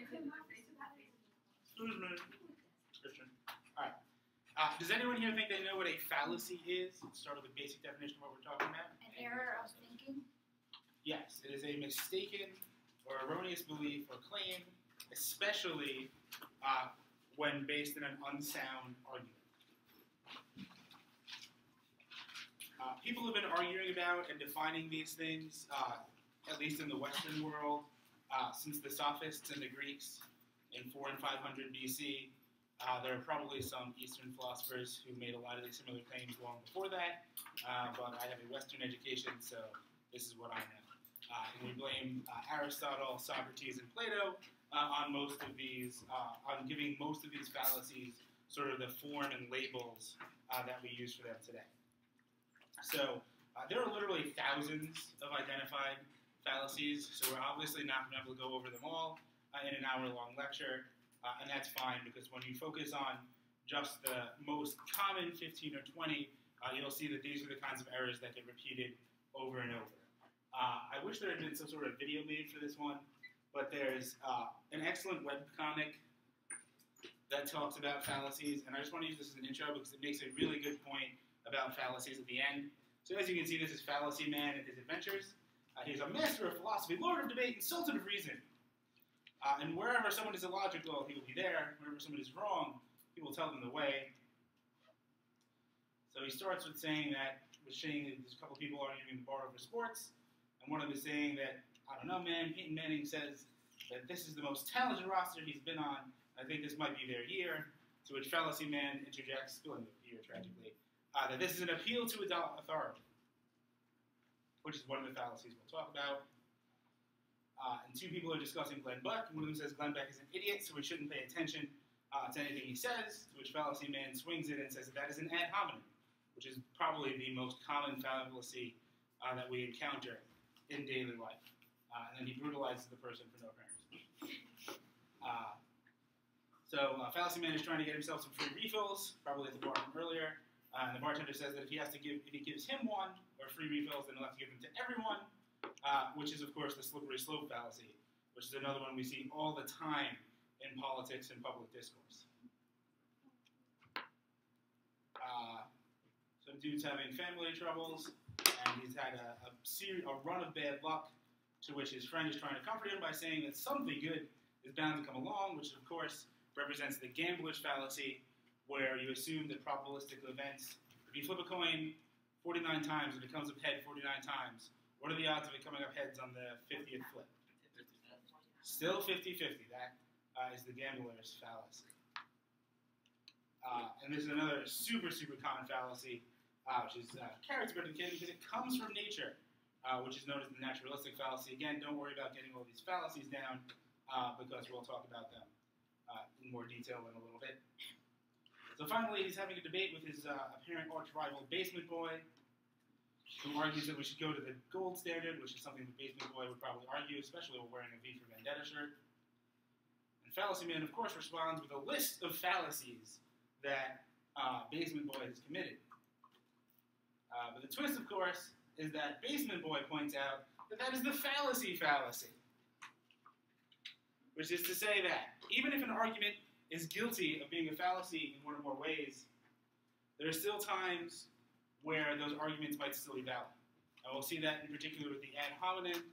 Christian. All right. Does anyone here think they know what a fallacy is? Let's start with a basic definition of what we're talking about. An error of thinking? Yes, it is a mistaken or erroneous belief or claim, especially when based in an unsound argument. People have been arguing about and defining these things, at least in the Western world, since the Sophists and the Greeks in 400 and 500 BC. There are probably some Eastern philosophers who made a lot of these similar claims long before that, but I have a Western education, so this is what I know. And we blame Aristotle, Socrates, and Plato on most of these, on giving most of these fallacies sort of the form and labels that we use for them today. So there are literally thousands of identified fallacies, so we're obviously not going to be able to go over them all in an hour-long lecture, and that's fine because when you focus on just the most common 15 or 20, you'll see that these are the kinds of errors that get repeated over and over. I wish there had been some sort of video made for this one, but there's an excellent webcomic that talks about fallacies, and I just want to use this as an intro because it makes a really good point about fallacies at the end. So as you can see, this is Fallacy Man and his adventures. He's a master of philosophy, lord of debate, and sultan of reason. And wherever someone is illogical, he will be there. Wherever someone is wrong, he will tell them the way. So he starts with saying that there's a couple people arguing in the bar over sports, and one of them is saying that, I don't know, man, Peyton Manning says that this is the most talented roster he's been on. I think this might be their year. To which Fallacy Man interjects, spilling the beer tragically, that this is an appeal to authority, which is one of the fallacies we'll talk about. And two people are discussing Glenn Beck, and one of them says Glenn Beck is an idiot, so we shouldn't pay attention to anything he says, to which Fallacy Man swings it and says that is an ad hominem, which is probably the most common fallacy that we encounter in daily life. And then he brutalizes the person for no apparent reason. So Fallacy Man is trying to get himself some free refills, probably at the bar from earlier. And the bartender says that if he gives him one, or free refills, then he'll have to give them to everyone, which is, of course, the slippery slope fallacy, which is another one we see all the time in politics and public discourse. Some dude's having family troubles, and he's had a run of bad luck, to which his friend is trying to comfort him by saying that something good is bound to come along, which, of course, represents the gambler's fallacy, where you assume that probabilistic events, if you flip a coin 49 times and it comes up head 49 times, what are the odds of it coming up heads on the 50th flip? Still 50-50. That is the gambler's fallacy. And this is another super, super common fallacy, which is carrots better than candy because it comes from nature, which is known as the naturalistic fallacy. Again, don't worry about getting all these fallacies down because we'll talk about them in more detail in a little bit. So finally, he's having a debate with his apparent arch-rival Basement Boy, who argues that we should go to the gold standard, which is something the Basement Boy would probably argue, especially while wearing a V for Vendetta shirt. And Fallacy Man, of course, responds with a list of fallacies that Basement Boy has committed. But the twist, of course, is that Basement Boy points out that that is the fallacy, which is to say that even if an argument is guilty of being a fallacy in one or more ways, there are still times where those arguments might still be valid. And we'll see that in particular with the ad hominem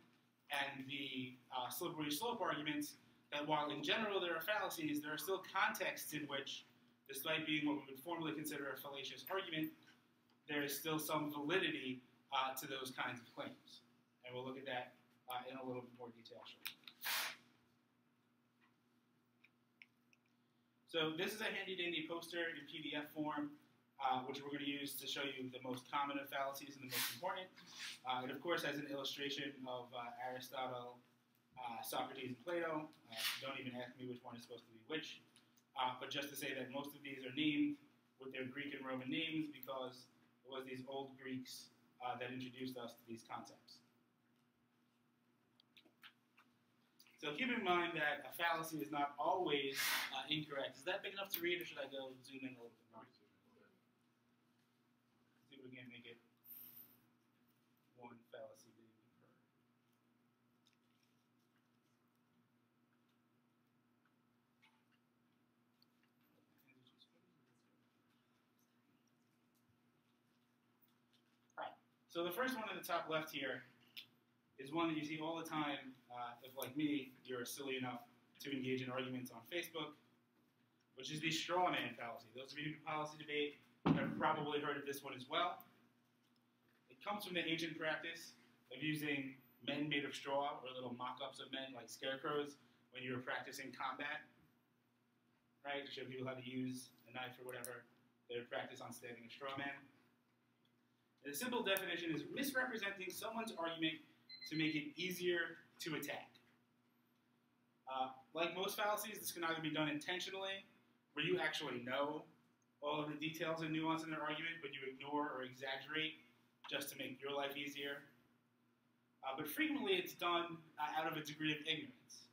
and the slippery slope arguments, that while in general there are fallacies, there are still contexts in which, despite being what we would formally consider a fallacious argument, there is still some validity to those kinds of claims. And we'll look at that in a little bit more detail shortly. So this is a handy-dandy poster in PDF form, which we're going to use to show you the most common of fallacies and the most important. It, of course, has an illustration of Aristotle, Socrates, and Plato. Don't even ask me which one is supposed to be which. But just to say that most of these are named with their Greek and Roman names because it was these old Greeks that introduced us to these concepts. So keep in mind that a fallacy is not always incorrect. Is that big enough to read, or should I go zoom in a little bit more? See if we can make it one fallacy baby per. So the first one in the top left here is one that you see all the time if, like me, you're silly enough to engage in arguments on Facebook, which is the straw man fallacy. Those of you who do policy debate have probably heard of this one as well. It comes from the ancient practice of using men made of straw or little mock-ups of men like scarecrows when you were practicing combat, right? To show people how to use a knife or whatever. They would practice on standing a straw man. And the simple definition is misrepresenting someone's argument to make it easier to attack. Like most fallacies, this can either be done intentionally, where you actually know all of the details and nuance in their argument, but you ignore or exaggerate just to make your life easier. But frequently it's done out of a degree of ignorance.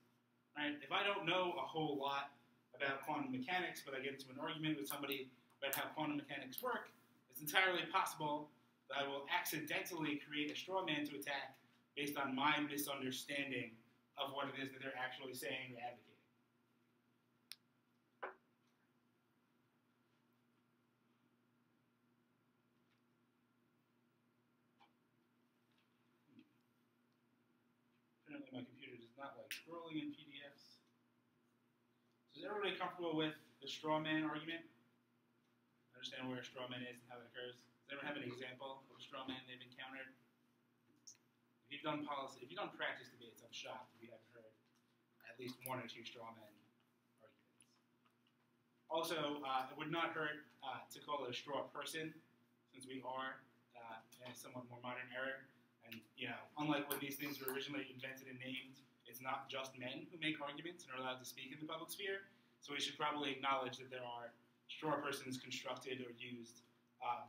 Right? If I don't know a whole lot about quantum mechanics, but I get into an argument with somebody about how quantum mechanics work, it's entirely possible that I will accidentally create a straw man to attack based on my misunderstanding of what it is that they're actually saying or advocating. Apparently my computer does not like scrolling in PDFs. So is everybody comfortable with the straw man argument? Understand where a straw man is and how it occurs? Does anyone have an example of a straw man they've encountered? If you've done policy, if you've done practice debates, I'm shocked if you haven't heard at least one or two straw man arguments. Also, it would not hurt to call it a straw person, since we are in a somewhat more modern era. And unlike when these things were originally invented and named, it's not just men who make arguments and are allowed to speak in the public sphere. So we should probably acknowledge that there are straw persons constructed or used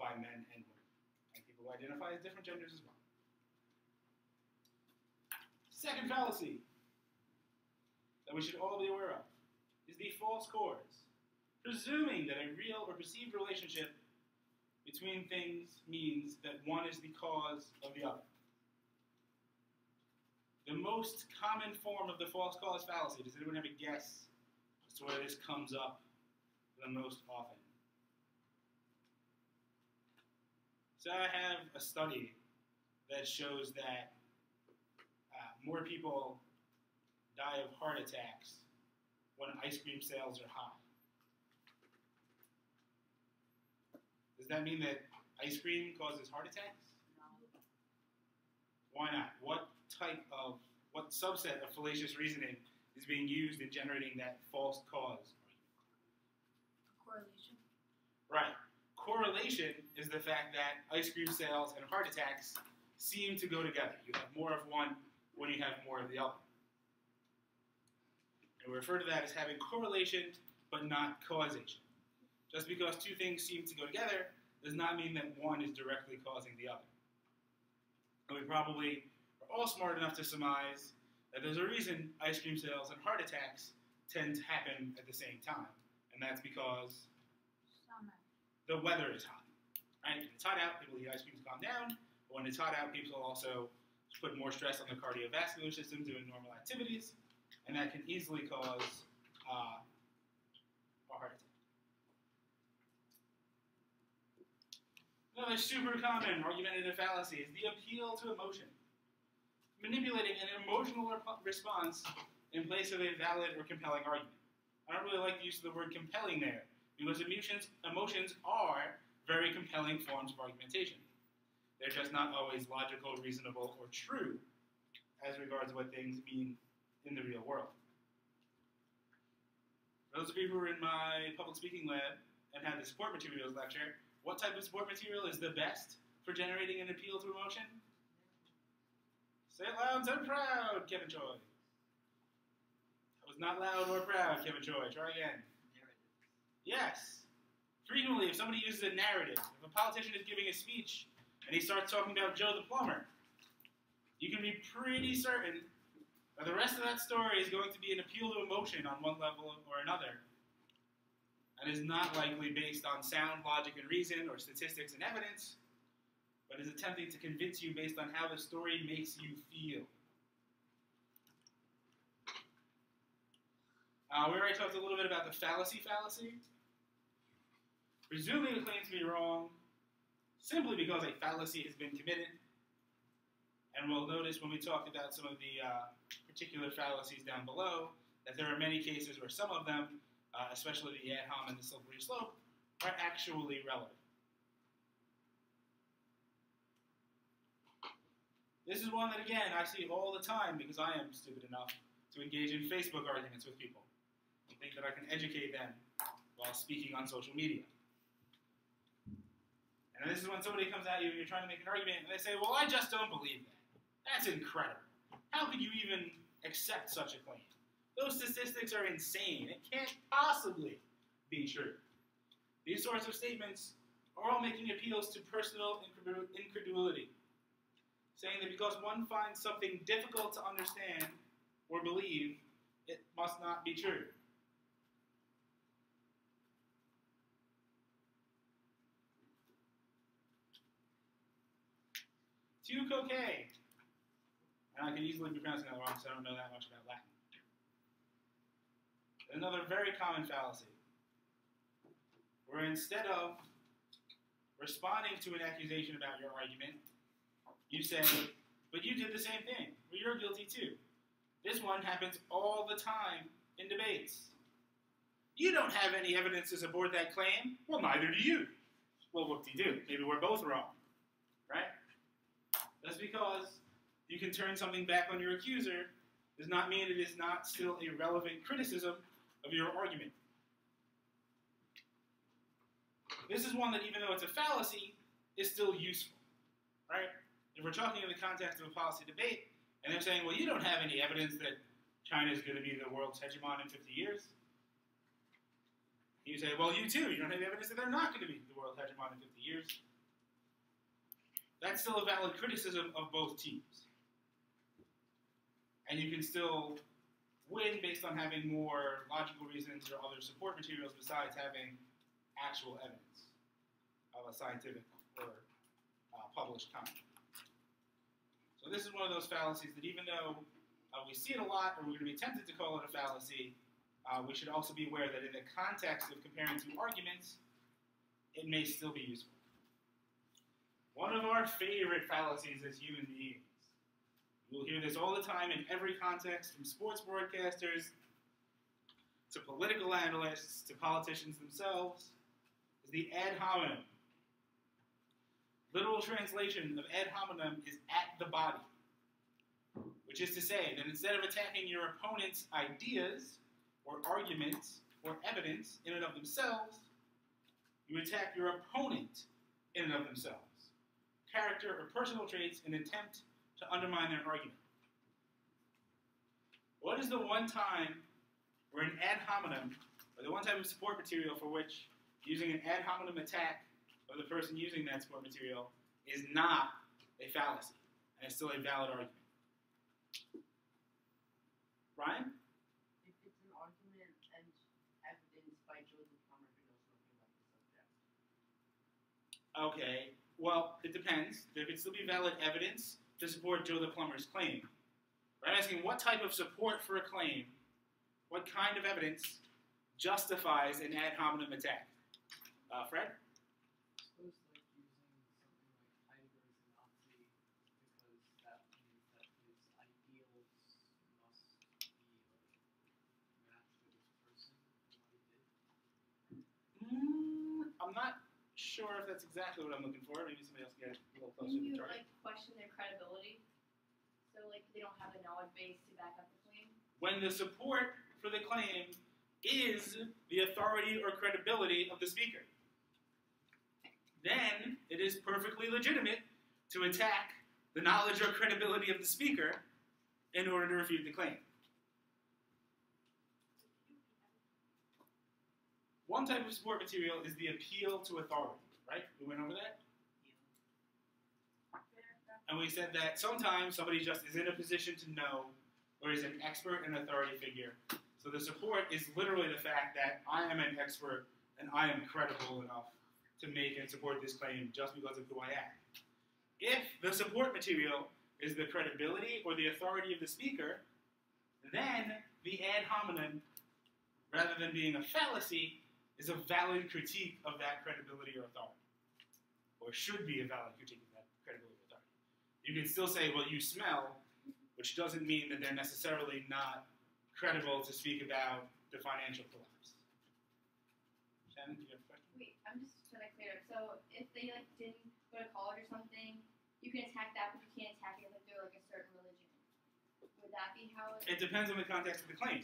by men and women, and people who identify as different genders as well. Second fallacy that we should all be aware of is the false cause, presuming that a real or perceived relationship between things means that one is the cause of the other. The most common form of the false cause fallacy, does anyone have a guess as to where this comes up the most often? So I have a study that shows that more people die of heart attacks when ice cream sales are high. Does that mean that ice cream causes heart attacks? No. Why not? What subset of fallacious reasoning is being used in generating that false cause? Correlation. Right. Correlation is the fact that ice cream sales and heart attacks seem to go together. You have more of one when you have more of the other. And we refer to that as having correlation, but not causation. Just because two things seem to go together does not mean that one is directly causing the other. And we probably are all smart enough to surmise that there's a reason ice cream sales and heart attacks tend to happen at the same time. And that's because Summer. the weather is hot. Right? When it's hot out, people eat ice cream to calm down. But when it's hot out, people also put more stress on the cardiovascular system doing normal activities, and that can easily cause a heart attack. Another super common argumentative fallacy is the appeal to emotion. Manipulating an emotional response in place of a valid or compelling argument. I don't really like the use of the word compelling there, because emotions are very compelling forms of argumentation. They're just not always logical, reasonable, or true as regards what things mean in the real world. For those of you who were in my public speaking lab and had the support materials lecture, what type of support material is the best for generating an appeal to emotion? Say it loud and proud, Kevin Choi. That was not loud or proud, Kevin Choi. Try again. Yes. Frequently, if somebody uses a narrative, if a politician is giving a speech and he starts talking about Joe the plumber, you can be pretty certain that the rest of that story is going to be an appeal to emotion on one level or another, and is not likely based on sound logic and reason or statistics and evidence, but is attempting to convince you based on how the story makes you feel. We already talked a little bit about the fallacy. Presuming a claim to be wrong simply because a fallacy has been committed And we'll notice when we talk about some of the particular fallacies down below that there are many cases where some of them, especially the ad hom and the slippery slope, are actually relevant. This is one that, again, I see all the time because I am stupid enough to engage in Facebook arguments with people and think that I can educate them while speaking on social media. And this is when somebody comes at you and you're trying to make an argument and they say, well, I just don't believe that. That's incredible. How could you even accept such a claim? Those statistics are insane. It can't possibly be true. These sorts of statements are all making appeals to personal incredulity, saying that because one finds something difficult to understand or believe, it must not be true. Tu coque. And I can easily be pronouncing that wrong because I don't know that much about Latin. Another very common fallacy, where instead of responding to an accusation about your argument, you say, but you did the same thing, or you're guilty too. This one happens all the time in debates. You don't have any evidence to support that claim. Well, neither do you. Well, whoop-de-doo. Maybe we're both wrong, right? That's because you can turn something back on your accuser does not mean it is not still a relevant criticism of your argument. This is one that, even though it's a fallacy, is still useful, right? If we're talking in the context of a policy debate, and they're saying, well, you don't have any evidence that China is going to be the world's hegemon in 50 years. You say, well, you too. You don't have evidence that they're not going to be the world hegemon in 50 years. That's still a valid criticism of both teams. And you can still win based on having more logical reasons or other support materials besides having actual evidence of a scientific or published comment. So this is one of those fallacies that even though we see it a lot, or we're going to be tempted to call it a fallacy, we should also be aware that in the context of comparing two arguments, it may still be useful. One of our favorite fallacies as human beings, you'll hear this all the time in every context, from sports broadcasters to political analysts to politicians themselves, is the ad hominem. Literal translation of ad hominem is at the body, which is to say that instead of attacking your opponent's ideas or arguments or evidence in and of themselves, you attack your opponent in and of themselves, character or personal traits in an attempt to undermine their argument. What is the one time where an ad hominem, or the one type of support material for which using an ad hominem attack of the person using that support material is not a fallacy, and it's still a valid argument? Ryan? If it's an argument and evidence by Joseph Plummer who knows nothing about the subject. Okay, well, it depends. There could still be valid evidence to support Joe the Plumber's claim. We're asking what type of support for a claim, what kind of evidence justifies an ad hominem attack? Fred? I suppose like using something like Heidegger as a Nazi because that means that his ideals must be like matched with his person and what he did. I'm not sure if that's exactly what I'm looking for. Maybe somebody else can get a little closer Can to you the target. question their credibility? So they don't have the knowledge base to back up the claim? When the support for the claim is the authority or credibility of the speaker, then it is perfectly legitimate to attack the knowledge or credibility of the speaker in order to refute the claim. One type of support material is the appeal to authority, right? We went over that? And we said that sometimes somebody just is in a position to know or is an expert and authority figure. So the support is literally the fact that I am an expert and I am credible enough to make and support this claim just because of who I am. If the support material is the credibility or the authority of the speaker, then the ad hominem, rather than being a fallacy, is a valid critique of that credibility or authority. Or should be a valid critique of that credibility or authority. You can still say, well, you smell, which doesn't mean that they're necessarily not credible to speak about the financial collapse. Shannon, do you have a question? Wait, I'm just trying to clear up. So if they like didn't go to college or something, you can attack that, but you can't attack it if they're like a certain religion. Would that be how it? It depends on the context of the claim.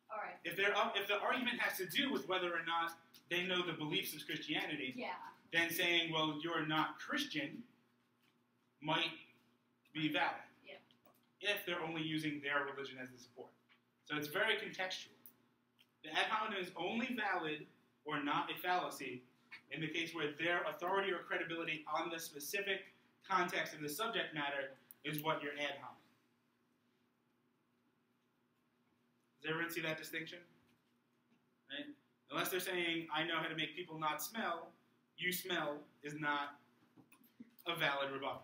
All right. If the argument has to do with whether or not they know the beliefs of Christianity, Yeah. then saying, well, you're not Christian might be valid. Yeah. If they're only using their religion as the support. So it's very contextual. The ad hominem is only valid or not a fallacy in the case where their authority or credibility on the specific context of the subject matter is what your ad hominem. Does everyone see that distinction? Right? Unless they're saying, I know how to make people not smell, you smell is not a valid rebuttal.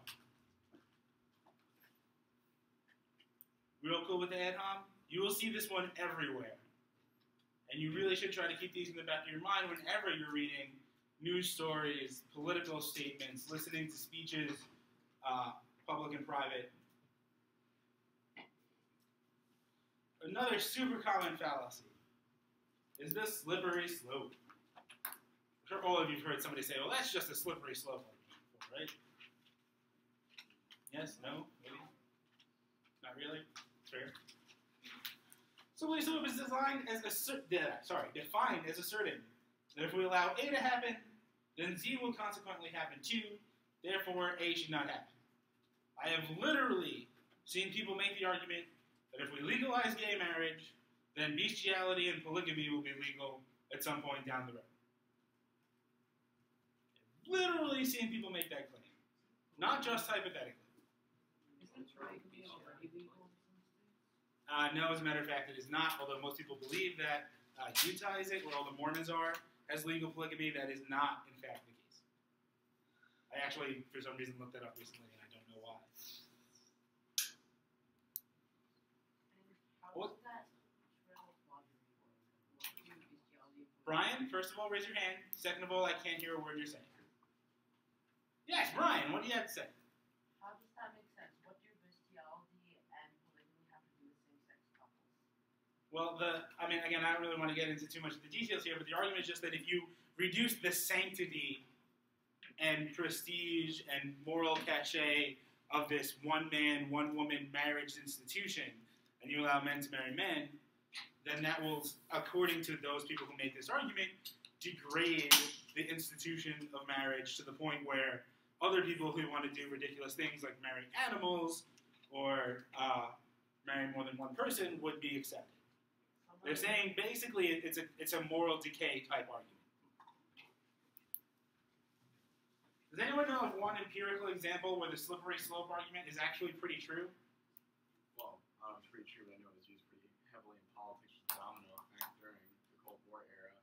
Real cool with the ad hom? You will see this one everywhere. And you really should try to keep these in the back of your mind whenever you're reading news stories, political statements, listening to speeches, public and private. Another super common fallacy is the slippery slope. I'm sure all of you have heard somebody say, well, that's just a slippery slope, right? Yes? No? Maybe? Not really? Fair. Slippery slope is defined as asserting that if we allow A to happen, then Z will consequently happen too, therefore A should not happen. I have literally seen people make the argument that if we legalize gay marriage, then bestiality and polygamy will be legal at some point down the road. I've literally seen people make that claim. Not just hypothetically. Isn't polygamy already legal in some states? No, as a matter of fact, it is not, although most people believe that Utah is it, where all the Mormons are, has legal polygamy. That is not, in fact, the case. I actually, for some reason, looked that up recently, and I don't know why. How What? does that trail quadrant work? What do bestiality and Brian, first of all, raise your hand. Second of all, I can't hear a word you're saying. Yes, Brian, what do you have to say? How does that make sense? What do bestiality and polygamy have to do with same-sex couples? Well, again, I don't really want to get into too much of the details here, but the argument is just that if you reduce the sanctity and prestige and moral cachet of this one-man, one-woman marriage institution, and you allow men to marry men, then that will, according to those people who make this argument, degrade the institution of marriage to the point where other people who want to do ridiculous things like marry animals or marry more than one person would be accepted. They're saying basically it's a moral decay type argument. Does anyone know of one empirical example where the slippery slope argument is actually pretty true? Well, it's pretty true, but I know it was used pretty heavily in politics as a domino effect during the Cold War era.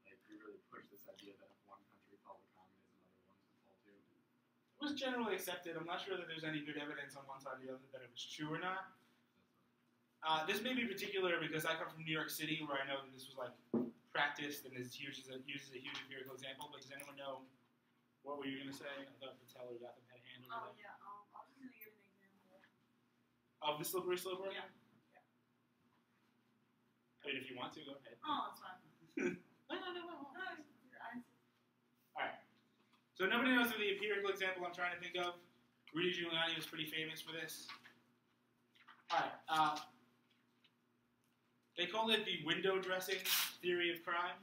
Like, we really pushed this idea that if one country followed communism, other ones would fall too. It was generally accepted. I'm not sure that there's any good evidence on one side or the other that it was true or not. This may be particular because I come from New York City, where I know that this was like practiced and is used as a huge empirical example. But does anyone know what were you going to say? I thought Patel or Gotham had a hand over there. Yeah, I was just gonna give an example. Of the slippery slope argument? Yeah. I mean, if you want to, go ahead. Oh, that's fine. No. I- Alright. So nobody knows of the empirical example I'm trying to think of. Rudy Giuliani was pretty famous for this. Alright. They call it the window dressing theory of crime,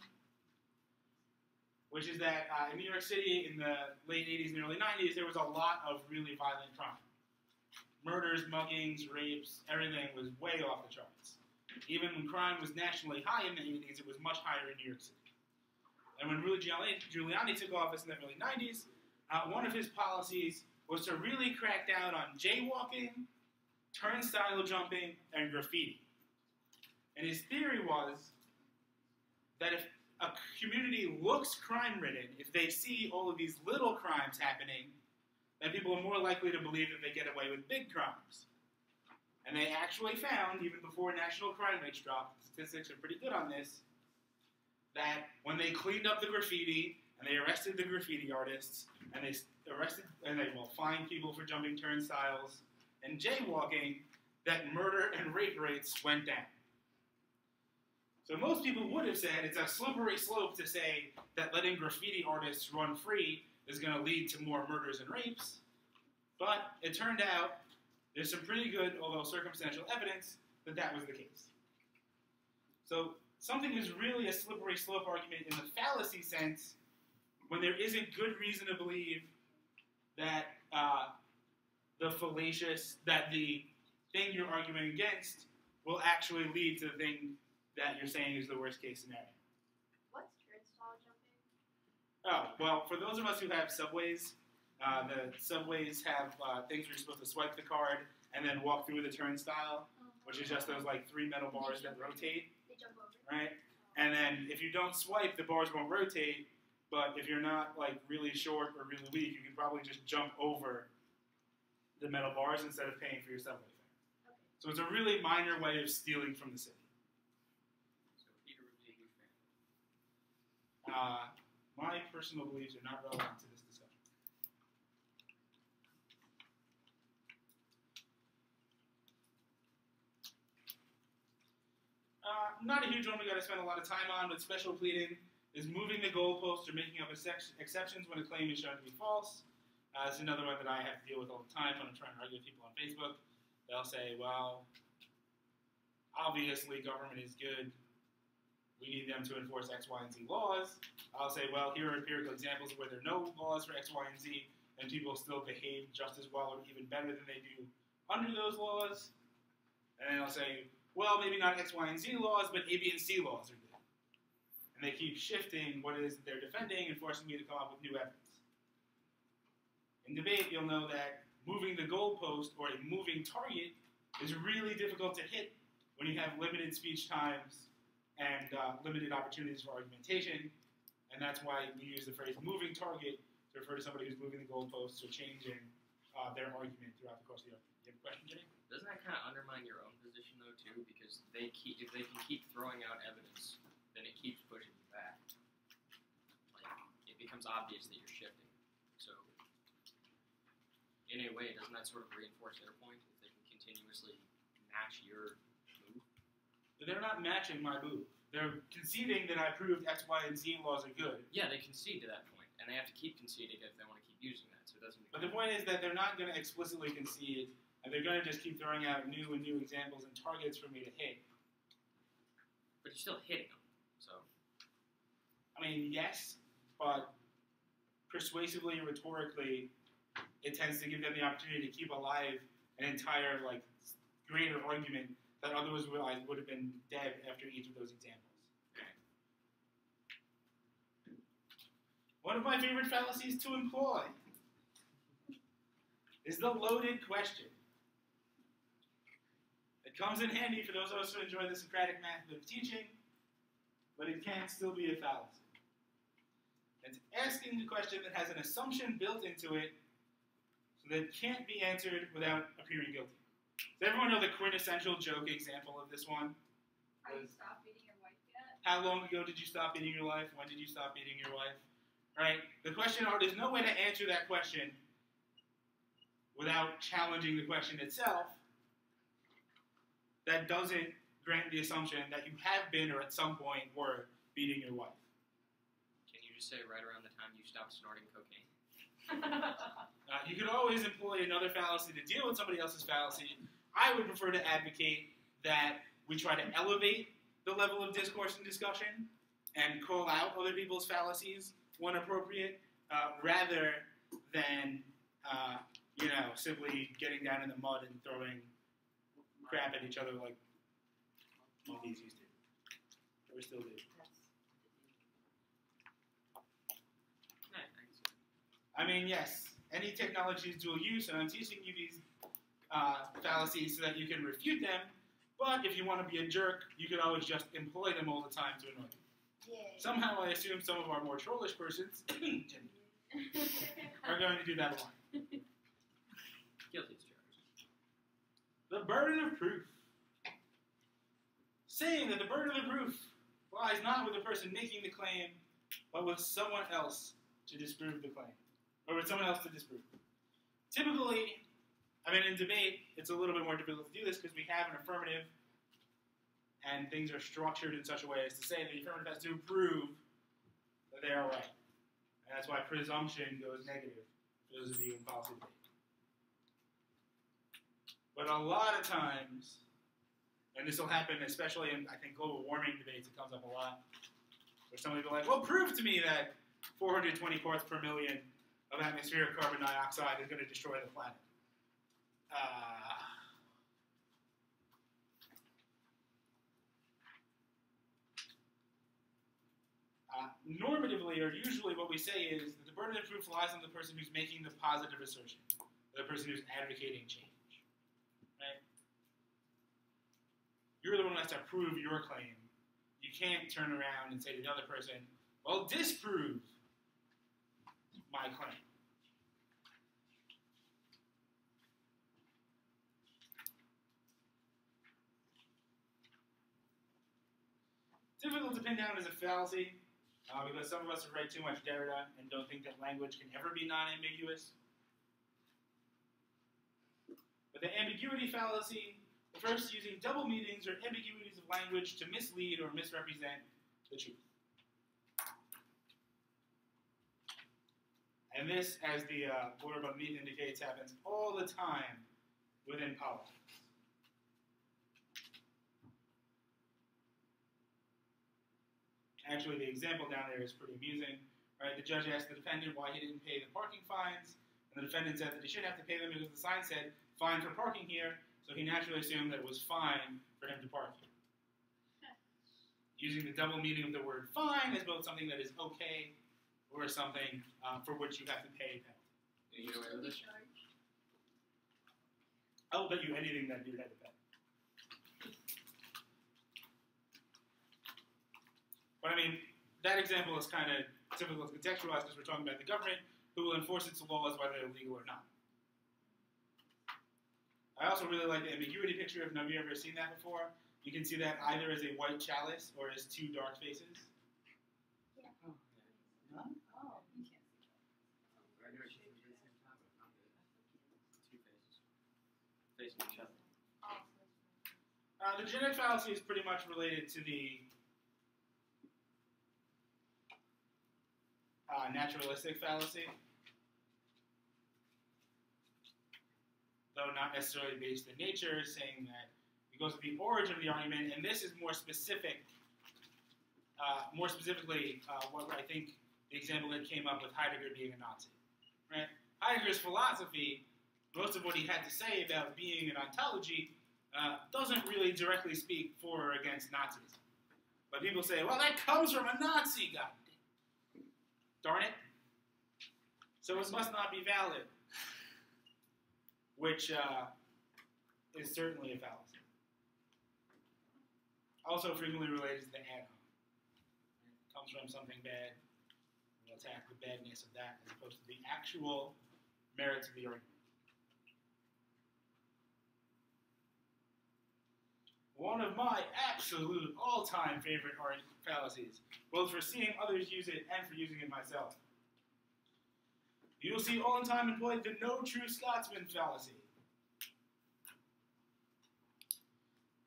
which is that in New York City in the late 80s and early 90s, there was a lot of really violent crime. Murders, muggings, rapes, everything was way off the charts. Even when crime was nationally high in the 80s, it was much higher in New York City. And when Rudy Giuliani took office in the early 90s, one of his policies was to really crack down on jaywalking, turnstile jumping, and graffiti. And his theory was that if a community looks crime-ridden, if they see all of these little crimes happening, then people are more likely to believe that they get away with big crimes. And they actually found, even before national crime rates dropped, the statistics are pretty good on this, that when they cleaned up the graffiti and they arrested the graffiti artists, and they will fine people for jumping turnstiles and jaywalking, that murder and rape rates went down. So most people would have said it's a slippery slope to say that letting graffiti artists run free is going to lead to more murders and rapes, but it turned out there's some pretty good, although circumstantial evidence, that that was the case. So something is really a slippery slope argument in the fallacy sense when there isn't good reason to believe that the thing you're arguing against will actually lead to the thing that you're saying is the worst case scenario. What's turnstile jumping? Oh, well, for those of us who have subways, the subways have things where you're supposed to swipe the card and then walk through the turnstile, which is just those like 3 metal bars that rotate, They jump over. right? And then if you don't swipe, the bars won't rotate, but if you're not like really short or really weak, you can probably just jump over the metal bars instead of paying for your subway fare. Okay. So it's a really minor way of stealing from the city. So Peter would be a huge fan. My personal beliefs are not relevant to this discussion. Not a huge one we got to spend a lot of time on, but special pleading is moving the goalposts or making up exceptions when a claim is shown to be false. It's another one that I have to deal with all the time when I'm trying to argue with people on Facebook. They'll say, well, obviously government is good. We need them to enforce X, Y, and Z laws. I'll say, well, here are empirical examples of where there are no laws for X, Y, and Z, and people still behave just as well or even better than they do under those laws. And then I'll say, well, maybe not X, Y, and Z laws, but A, B, and C laws are good. And they keep shifting what it is that they're defending and forcing me to come up with new evidence. In debate, you'll know that moving the goalpost or a moving target is really difficult to hit when you have limited speech times and limited opportunities for argumentation. And that's why we use the phrase moving target to refer to somebody who's moving the goalposts or changing their argument throughout the course of the argument. You have a question, Jenny? Doesn't that kind of undermine your own position, though, too? Because if they can keep throwing out evidence, then it keeps pushing you back. Like, it becomes obvious that you're shifting. So, in a way, doesn't that sort of reinforce their point? If they can continuously match your move? But they're not matching my move. They're conceding that I proved X, Y, and Z laws are good. Yeah, they concede to that point, and they have to keep conceding if they want to keep using that. So it doesn't. But the point is that they're not going to explicitly concede, and they're going to just keep throwing out new and new examples and targets for me to hit. But you're still hitting them. So. I mean, yes, but persuasively and rhetorically, it tends to give them the opportunity to keep alive an entire, like, greater argument that otherwise would have been dead after each of those examples. One of my favorite fallacies to employ is the loaded question. It comes in handy for those of us who enjoy the Socratic method of teaching, but it can still be a fallacy. It's asking a question that has an assumption built into it so that it can't be answered without appearing guilty. Does everyone know the quintessential joke example of this one? Have you stopped beating your wife yet? How long ago did you stop beating your wife? When did you stop beating your wife? Right? The question, there's no way to answer that question without challenging the question itself that doesn't grant the assumption that you have been or at some point were beating your wife. Can you just say right around the time you stopped snorting cocaine? You could always employ another fallacy to deal with somebody else's fallacy. I would prefer to advocate that we try to elevate the level of discourse and discussion and call out other people's fallacies when appropriate, rather than simply getting down in the mud and throwing crap at each other like monkeys used to. Or still do. I mean, yes, any technology is dual use, and I'm teaching you these fallacies so that you can refute them, but if you want to be a jerk, you could always just employ them all the time to annoy you. Yay. Somehow I assume some of our more trollish persons are going to do that a lot. Guilty as charged. The burden of proof. Saying that the burden of proof lies not with the person making the claim, but with someone else to disprove the claim, or with someone else to disprove it. Typically, in debate, it's a little bit more difficult to do this because we have an affirmative, and things are structured in such a way as to say that the affirmative has to prove that they are right. And that's why presumption goes negative for those of you in policy debate. But a lot of times, and this will happen especially in, I think, global warming debates, it comes up a lot, where somebody will be like, well, prove to me that 420 parts per million of atmospheric carbon dioxide is going to destroy the planet. Normatively, or usually what we say is that the burden of proof lies on the person who's making the positive assertion, or the person who's advocating change. Right? You're the one who has to prove your claim. You can't turn around and say to the other person, well, disprove my claim. Difficult to pin down as a fallacy, because some of us have read too much Derrida and don't think that language can ever be non-ambiguous. But the ambiguity fallacy refers to using double meanings or ambiguities of language to mislead or misrepresent the truth. And this, as the blurb underneath indicates, happens all the time within politics. Actually, the example down there is pretty amusing. Right? The judge asked the defendant why he didn't pay the parking fines, and the defendant said that he shouldn't have to pay them because the sign said, fine for parking here, so he naturally assumed that it was fine for him to park here. Using the double meaning of the word fine as both something that is okay or something for which you have to pay a penalty. You know what this? I'll bet you anything that dude had to pay. But that example is kind of difficult to contextualize because we're talking about the government who will enforce its laws whether they're legal or not. I also really like the ambiguity picture. If none of you have ever seen that before, you can see that either as a white chalice or as two dark faces. Yeah. Oh, Huh? Oh, you can't see I that. know it's at the same time, but not good. Two faces. Facing each other. The genetic fallacy is pretty much related to the naturalistic fallacy, though not necessarily based in nature, saying that it goes to the origin of the argument, and this is more specific. More specifically, what I think the example that came up with Heidegger being a Nazi. Right? Heidegger's philosophy, most of what he had to say about being an ontology, doesn't really directly speak for or against Nazism. But people say, well, that comes from a Nazi guy. Darn it. So it must not be valid. Which is certainly a fallacy. Also frequently related to the ad hoc. It comes from something bad. We'll attack the badness of that as opposed to the actual merits of the argument. One of my absolute all-time favorite fallacies, both for seeing others use it and for using it myself. You will see all the time employed the no true Scotsman fallacy,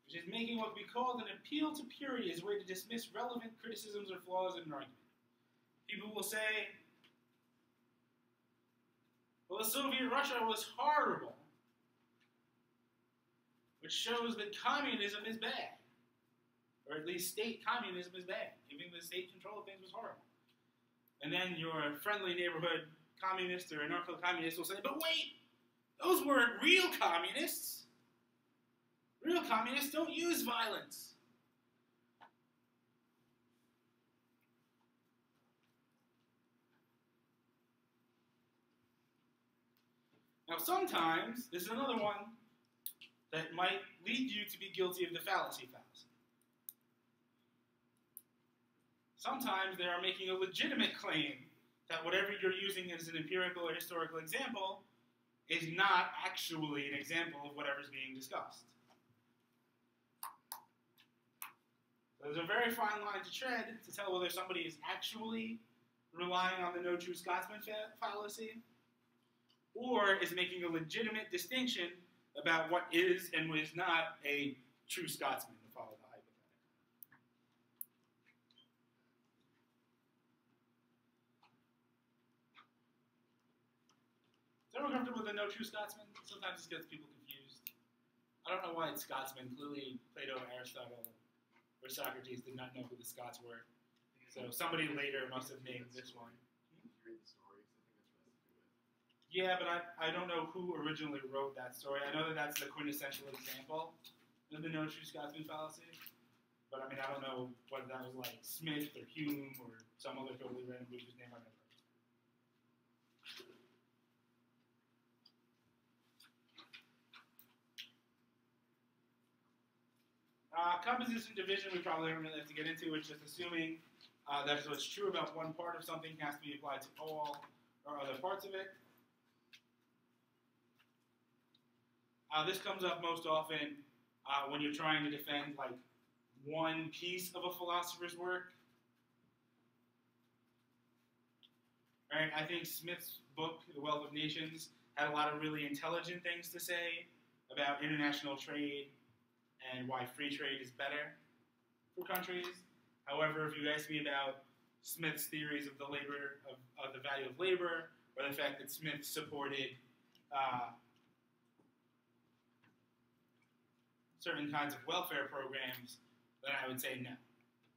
which is making what we call an appeal to purity as a way to dismiss relevant criticisms or flaws in an argument. People will say, well, the Soviet Russia was horrible, which shows that communism is bad. Or at least state communism is bad. Giving the state control of things was horrible. And then your friendly neighborhood communist or anarcho-communist will say, but wait, those weren't real communists. Real communists don't use violence. Now sometimes, this is another one that might lead you to be guilty of the fallacy fallacy. Sometimes they are making a legitimate claim that whatever you're using as an empirical or historical example is not actually an example of whatever's being discussed. So There's a very fine line to tread to tell whether somebody is actually relying on the no true Scotsman fallacy or is making a legitimate distinction about what is and what is not a true Scotsman, to follow the hypothetical. Is everyone comfortable with the no true Scotsman? Sometimes this gets people confused. I don't know why it's Scotsman. Clearly, Plato, Aristotle, or Socrates did not know who the Scots were. So somebody later must have named this one. Can you read the stories? I think that's what it has to do with. Yeah, but I don't know who originally wrote that story. I know that that's the quintessential example of the no true Scotsman fallacy. But I mean, I don't know whether that was like Smith or Hume or some other totally random dude whose name I never heard. Composition division we probably don't really have to get into. It's just assuming that what's true about one part of something has to be applied to all or other parts of it. This comes up most often when you're trying to defend like one piece of a philosopher's work. Right? I think Smith's book, The Wealth of Nations, had a lot of really intelligent things to say about international trade and why free trade is better for countries. However, if you ask me about Smith's theories of the value of labor, or the fact that Smith supported certain kinds of welfare programs, then I would say no,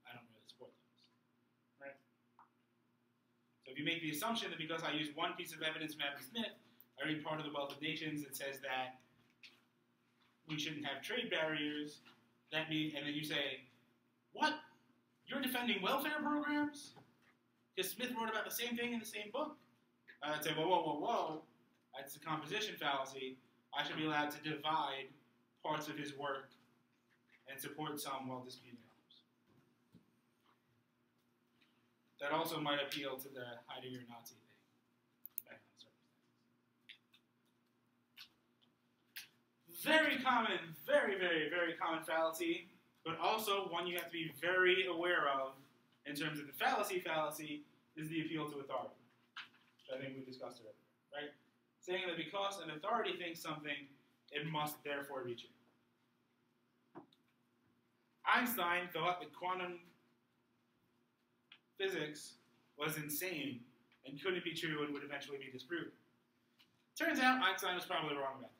I don't really support those. Right? So if you make the assumption that because I use one piece of evidence from Adam Smith, I read part of The Wealth of Nations that says that we shouldn't have trade barriers, and then you say, what? You're defending welfare programs? Because Smith wrote about the same thing in the same book. I'd say, whoa. That's a composition fallacy. I should be allowed to divide parts of his work and support some while disputing others. That also might appeal to the Heidegger Nazi thing, depending on circumstances. Very common, very common fallacy, but also one you have to be very aware of in terms of the fallacy is the appeal to authority, which I think we discussed earlier, right? Saying that because an authority thinks something, it must therefore be true. Einstein thought that quantum physics was insane and couldn't be true and would eventually be disproven. Turns out Einstein was probably wrong about that.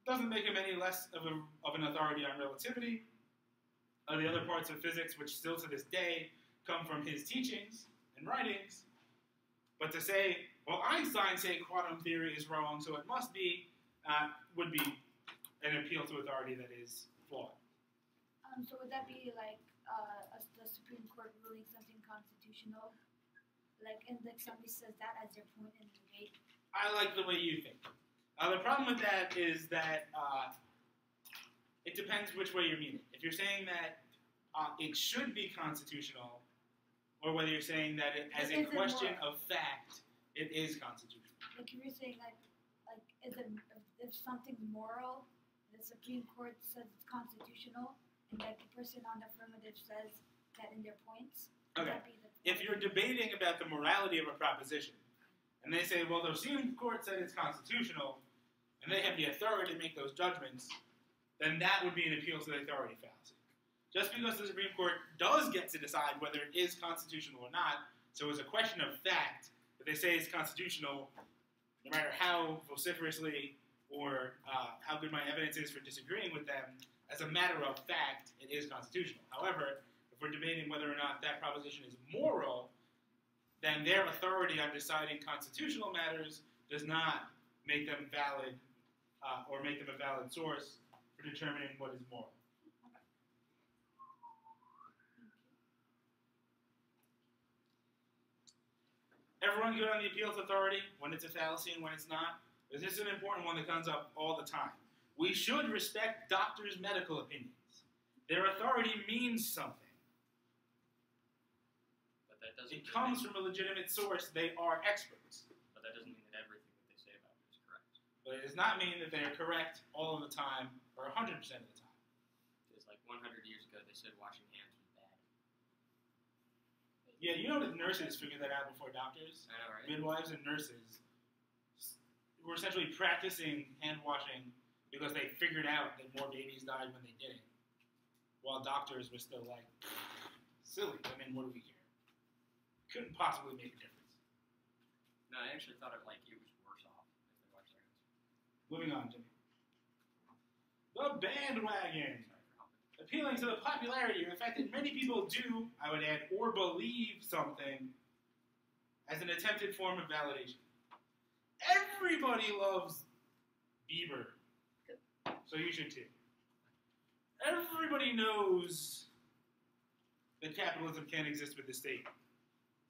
Doesn't make him any less of an authority on relativity. The other parts of physics, which still to this day come from his teachings and writings. But to say, well, Einstein said quantum theory is wrong, so it must be, would be an appeal to authority that is flawed. So would that be like the Supreme Court ruling something constitutional? Like somebody says that as their point in the debate? I like the way you think. The problem with that is that it depends which way you're meaning. If you're saying that it should be constitutional, or whether you're saying that it, as a question of fact, it is constitutional. Like if you're saying like is it, if something's moral, the Supreme Court says it's constitutional, and like the person on the affirmative says that in their points. Okay. If you're debating about the morality of a proposition, and they say, well, the Supreme Court said it's constitutional, and they have the authority to make those judgments, then that would be an appeal to the authority fallacy. Just because the Supreme Court does get to decide whether it is constitutional or not, so it's a question of fact that they say it's constitutional, no matter how vociferously or how good my evidence is for disagreeing with them, as a matter of fact, it is constitutional. However, if we're debating whether or not that proposition is moral, then their authority on deciding constitutional matters does not make them valid or make them a valid source for determining what is moral. Everyone good on the appeal to authority, when it's a fallacy and when it's not? Because this is an important one that comes up all the time. We should respect doctors' medical opinions. Their authority means something. But that doesn't. It comes from a legitimate source. They are experts. But that doesn't mean that everything that they say about it is correct. But it does not mean that they are correct all of the time or 100% of the time. Because like 100 years ago, they they said washing hands was bad. Yeah, you know that nurses figured that out before doctors. I know, right? Midwives and nurses were essentially practicing hand washing because they figured out that more babies died when they did it, while doctors were still like, silly. I mean, what do we care? Couldn't possibly make a difference. No, I actually thought it was worse off if they washed their hands. Moving on, Jimmy. The bandwagon. Sorry for helping. Appealing to the popularity or the fact that many people do, I would add, or believe something as an attempted form of validation. Everybody loves Bieber, so you should too. Everybody knows that capitalism can't exist with the state,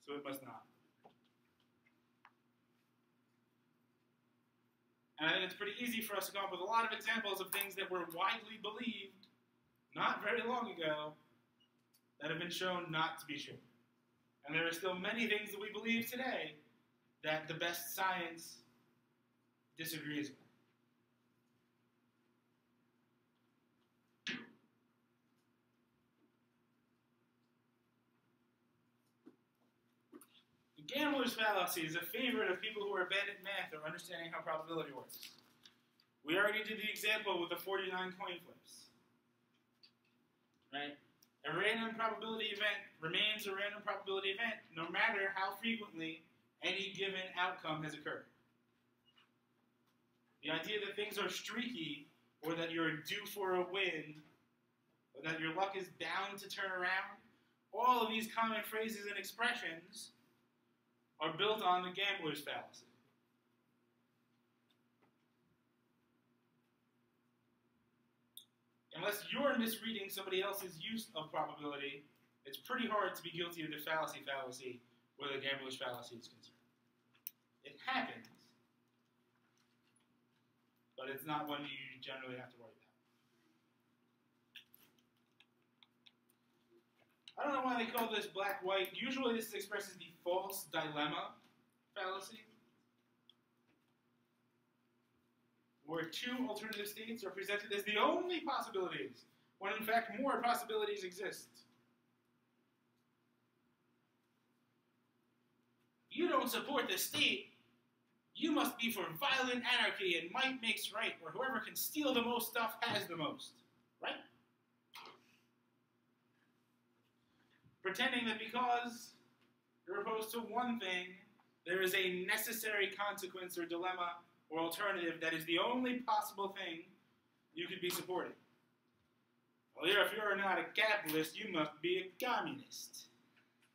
so it must not. And I think it's pretty easy for us to come up with a lot of examples of things that were widely believed not very long ago that have been shown not to be true. And there are still many things that we believe today that the best science disagrees with. The gambler's fallacy is a favorite of people who are bad at math or understanding how probability works. We already did the example with the 49 coin flips. Right? A random probability event remains a random probability event no matter how frequently any given outcome has occurred. The idea that things are streaky, or that you're due for a win, or that your luck is bound to turn around, all of these common phrases and expressions are built on the gambler's fallacy. Unless you're misreading somebody else's use of probability, it's pretty hard to be guilty of the fallacy where the gambler's fallacy is concerned. It happens, but it's not one you generally have to worry about. I don't know why they call this black-white. Usually this expresses the false dilemma fallacy, where two alternative states are presented as the only possibilities, when in fact more possibilities exist. You don't support the state, you must be for violent anarchy and might makes right, or whoever can steal the most stuff has the most, right? Pretending that because you're opposed to one thing, there is a necessary consequence or dilemma or alternative that is the only possible thing you could be supporting. Well, if you're not a capitalist, you must be a communist.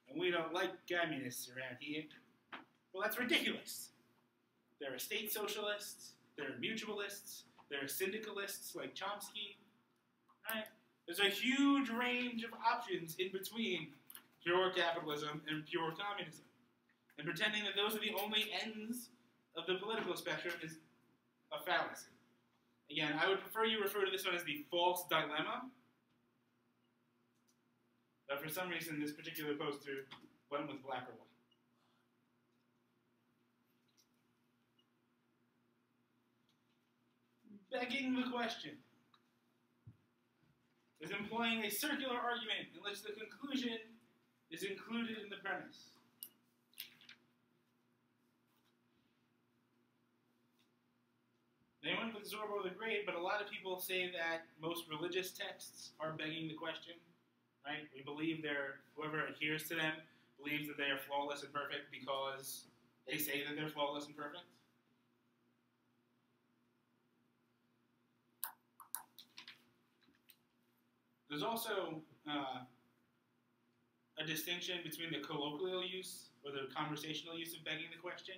And we don't like communists around here. Well, that's ridiculous. There are state socialists, there are mutualists, there are syndicalists like Chomsky. Right? There's a huge range of options in between pure capitalism and pure communism. And pretending that those are the only ends of the political spectrum is a fallacy. Again, I would prefer you refer to this one as the false dilemma. But for some reason, this particular poster went with black or white. Begging the question is employing a circular argument in which the conclusion is included in the premise. They went with Zorbo the Great, but a lot of people say that most religious texts are begging the question, right? We believe whoever adheres to them believes that they are flawless and perfect because they say that they're flawless and perfect. There's also a distinction between the colloquial use or the conversational use of begging the question.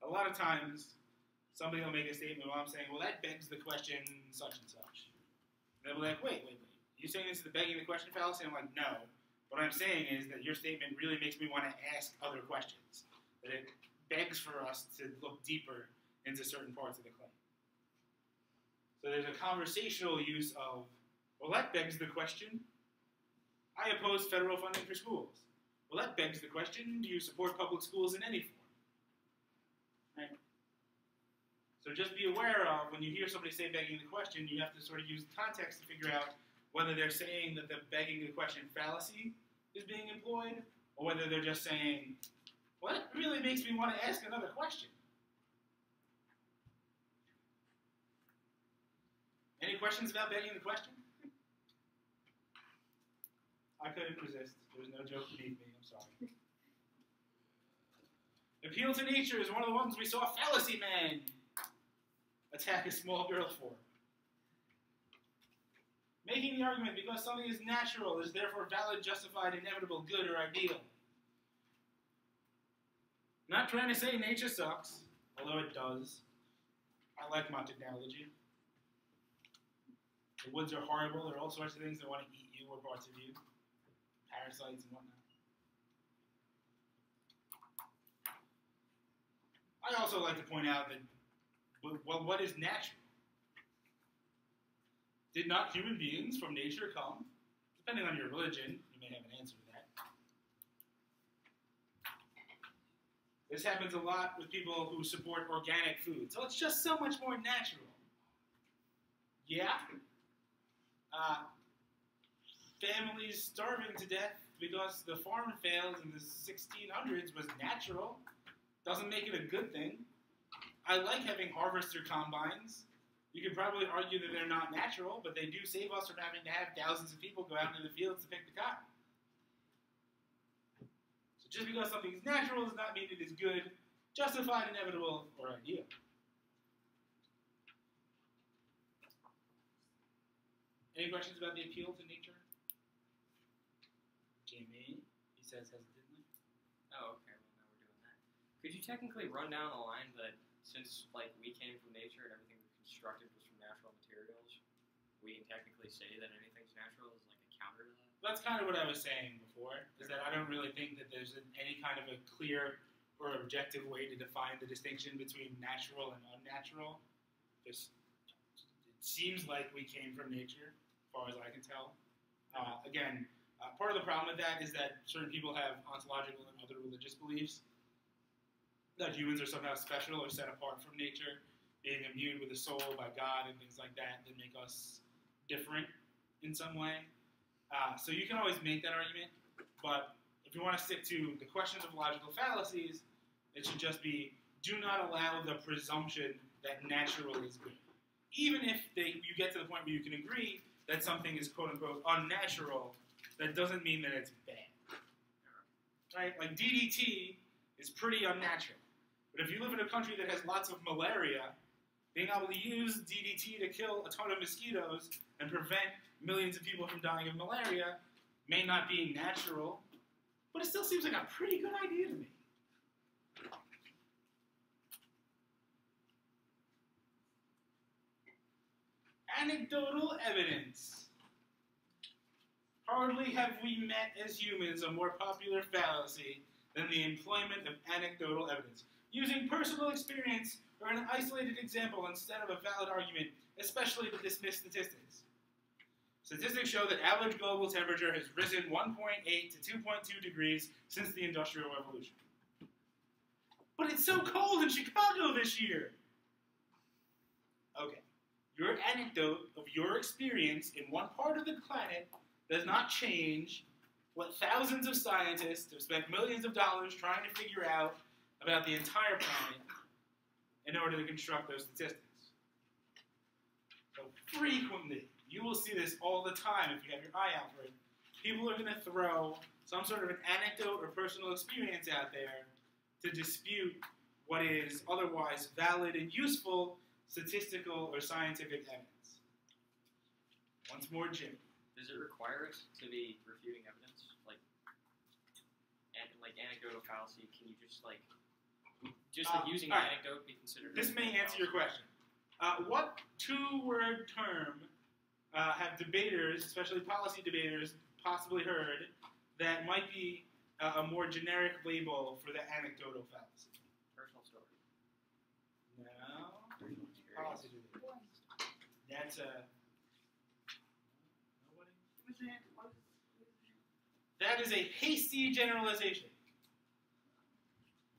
A lot of times, somebody will make a statement while I'm saying, well, that begs the question such and such. And they'll be like, wait. You saying this is the begging the question fallacy? I'm like, no. What I'm saying is that your statement really makes me want to ask other questions. That it begs for us to look deeper into certain parts of the claim. So there's a conversational use of, well, that begs the question. I oppose federal funding for schools. Well, that begs the question, do you support public schools in any form? Right? So just be aware of, when you hear somebody say begging the question, you have to sort of use context to figure out whether they're saying that the begging the question fallacy is being employed, or whether they're just saying, well, that really makes me want to ask another question. Any questions about begging the question? I couldn't resist. There was no joke beneath me. I'm sorry. Appeal to nature is one of the ones we saw Fallacy Man attack a small girl for. Making the argument because something is natural is therefore valid, justified, inevitable, good, or ideal. Not trying to say nature sucks, although it does. I like my technology. The woods are horrible. There are all sorts of things that want to eat you or parts of you. Parasites and whatnot. I also like to point out that, well, what is natural? Did not human beings from nature come? Depending on your religion, you may have an answer to that. This happens a lot with people who support organic food. So it's just so much more natural. Yeah? Families starving to death because the farm failed in the 1600s was natural. Doesn't make it a good thing. I like having harvester combines. You could probably argue that they're not natural, but they do save us from having to have thousands of people go out into the fields to pick the cotton. So just because something is natural does not mean it is good, justified, inevitable, or ideal. Any questions about the appeal to nature? Jamie, he says hesitantly. Oh, okay. Well, now we're doing that. Could you technically run down the line that since like we came from nature and everything we constructed was from natural materials, we can technically say that anything's natural is like a counter to that? That's kind of what I was saying before, is that I don't really think that there's any kind of a clear or objective way to define the distinction between natural and unnatural. It seems like we came from nature, as far as I can tell. Again, part of the problem with that is that certain people have ontological and other religious beliefs that humans are somehow special or set apart from nature, being imbued with a soul by God and things like that make us different in some way. So you can always make that argument, but if you want to stick to the questions of logical fallacies, it should just be, do not allow the presumption that natural is good. Even if you get to the point where you can agree that something is quote-unquote unnatural, that doesn't mean that it's bad. Right? Like DDT is pretty unnatural. But if you live in a country that has lots of malaria, being able to use DDT to kill a ton of mosquitoes and prevent millions of people from dying of malaria may not be natural, but it still seems like a pretty good idea to me. Anecdotal evidence. Hardly have we met as humans a more popular fallacy than the employment of anecdotal evidence. Using personal experience or an isolated example instead of a valid argument, especially to dismiss statistics. Statistics show that average global temperature has risen 1.8 to 2.2 degrees since the Industrial Revolution. But it's so cold in Chicago this year! Okay. Your anecdote of your experience in one part of the planet does not change what thousands of scientists have spent millions of dollars trying to figure out about the entire planet in order to construct those statistics. So frequently, you will see this all the time if you have your eye out for it. People are going to throw some sort of an anecdote or personal experience out there to dispute what is otherwise valid and useful statistical or scientific evidence. Once more, Jim. Does it require it to be refuting evidence? Like anecdotal fallacy, can you just like using an anecdote be considered? This may answer your question. What two-word term have debaters, especially policy debaters, possibly heard that might be a more generic label for the anecdotal fallacy? Personal story. No. Policy debate. That's a... Nobody? That is a hasty generalization.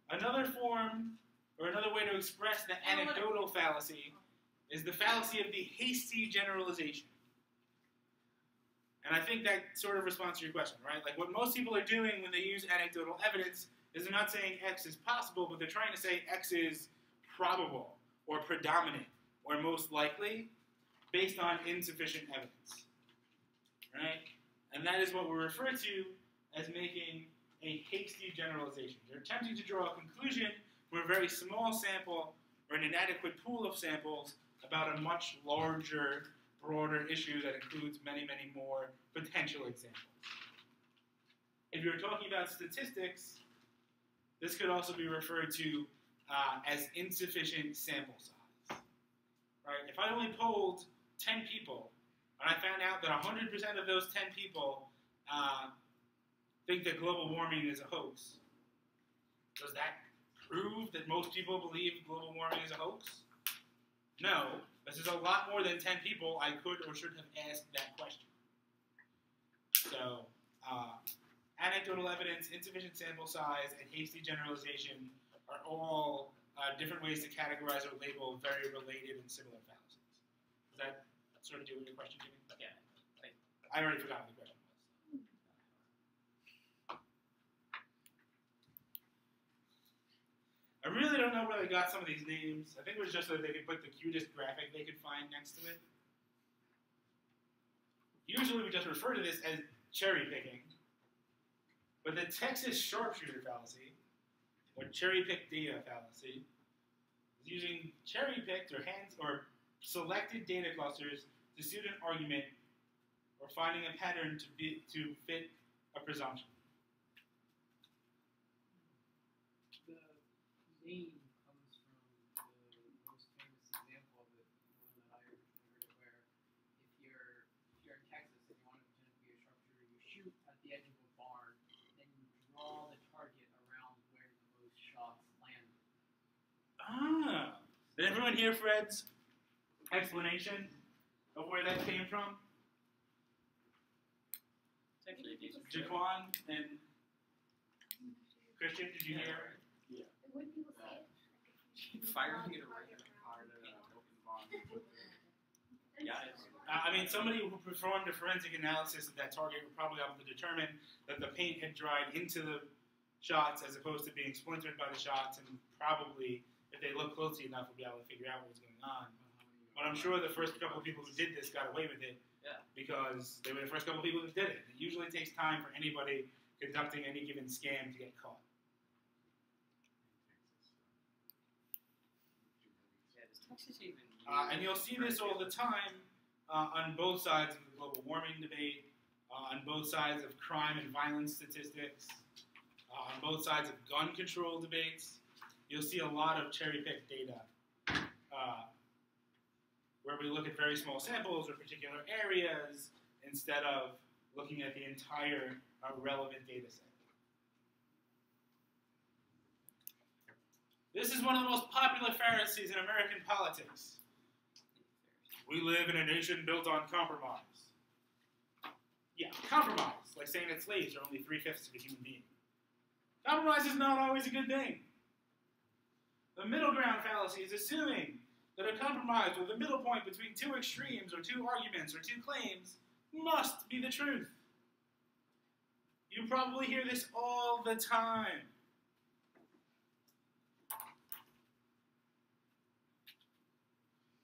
Another form, or another way to express the anecdotal fallacy is the fallacy of the hasty generalization. And I think that sort of responds to your question, right? Like what most people are doing when they use anecdotal evidence is they're not saying X is possible, but they're trying to say X is probable or predominant or most likely based on insufficient evidence, right? And that is what we refer to as making a hasty generalization. They're attempting to draw a conclusion from a very small sample or an inadequate pool of samples about a much larger, broader issue that includes many, many more potential examples. If you're talking about statistics, this could also be referred to as insufficient sample size. Right? If I only polled 10 people, and I found out that 100% of those 10 people think that global warming is a hoax, does that prove that most people believe global warming is a hoax? No. This is a lot more than 10 people I could or should have asked that question. So, anecdotal evidence, insufficient sample size, and hasty generalization are all different ways to categorize or label very related and similar fallacies. Does that sort of deal with your question, Jimmy? Yeah. I already forgot what the question was. I really don't know where they got some of these names. I think it was just so that they could put the cutest graphic they could find next to it. Usually we just refer to this as cherry picking. But the Texas sharpshooter fallacy, or cherry-picked data fallacy, is using cherry-picked or selected data clusters to suit an argument or finding a pattern to fit a presumption. The name comes from the most famous example of it, the one that I originally heard it, where if you're in Texas and you want to pretend to be a sharpshooter, you shoot at the edge of a barn, then you draw the target around where the most shots land. Ah. Did everyone hear Fred's explanation of where that came from? It's actually a decent. Jaquan and Christian, did you hear? When people say it, Firing it around. Yeah. I mean, somebody who performed a forensic analysis of that target would probably be able to determine that the paint had dried into the shots as opposed to being splintered by the shots, and probably, if they look closely enough, would be able to figure out what was going on. But I'm sure the first couple of people who did this got away with it because they were the first couple of people who did it. It usually takes time for anybody conducting any given scam to get caught. Yeah, does Texas even And you'll see this all the time on both sides of the global warming debate, on both sides of crime and violence statistics, on both sides of gun control debates. You'll see a lot of cherry-picked data where we look at very small samples or particular areas instead of looking at the entire relevant data set. This is one of the most popular fallacies in American politics. We live in a nation built on compromise. Yeah, compromise, like saying that slaves are only 3/5 of a human being. Compromise is not always a good thing. The middle ground fallacy is assuming that a compromise, or the middle point between two extremes, or two arguments, or two claims, must be the truth. You probably hear this all the time.